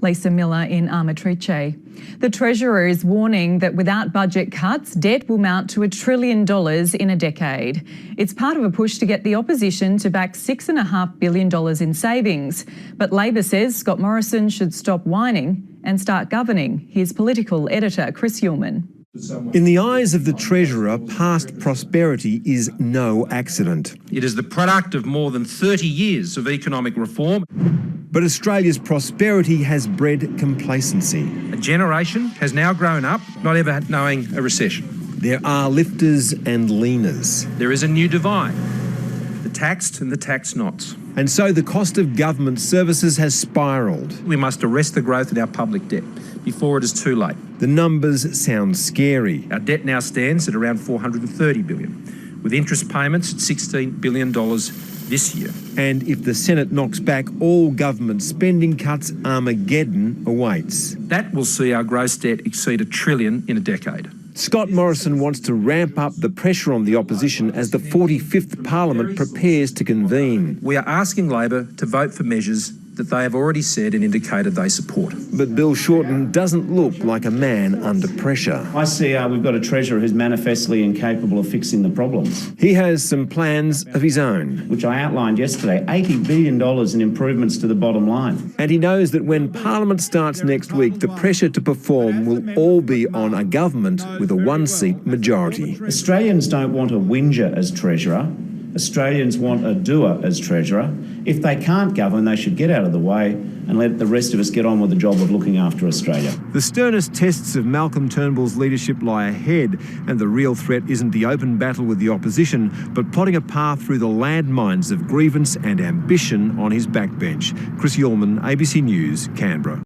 Lisa Miller in Amatrice. The Treasurer is warning that without budget cuts, debt will mount to $1 trillion in a decade. It's part of a push to get the opposition to back $6.5 billion in savings. But Labor says Scott Morrison should stop whining and start governing. Here's political editor Chris Uhlmann. In the eyes of the Treasurer, past prosperity is no accident. It is the product of more than 30 years of economic reform. But Australia's prosperity has bred complacency. A generation has now grown up not ever knowing a recession. There are lifters and leaners. There is a new divide, the taxed and the tax-nots. And so the cost of government services has spiralled. We must arrest the growth in our public debt before it is too late. The numbers sound scary. Our debt now stands at around $430 billion, with interest payments at $16 billion this year. And if the Senate knocks back all government spending cuts, Armageddon awaits. That will see our gross debt exceed $1 trillion in a decade. Scott Morrison wants to ramp up the pressure on the opposition as the 45th Parliament prepares to convene. We are asking Labor to vote for measures that they have already said and indicated they support. But Bill Shorten doesn't look like a man under pressure. I see we've got a Treasurer who's manifestly incapable of fixing the problems. He has some plans of his own. Which I outlined yesterday, $80 billion in improvements to the bottom line. And he knows that when Parliament starts next week, the pressure to perform will all be on a government with a one-seat majority. Australians don't want a whinger as Treasurer. Australians want a doer as Treasurer. If they can't govern, they should get out of the way and let the rest of us get on with the job of looking after Australia. The sternest tests of Malcolm Turnbull's leadership lie ahead, and the real threat isn't the open battle with the opposition, but plotting a path through the landmines of grievance and ambition on his backbench. Chris Uhlmann, ABC News, Canberra.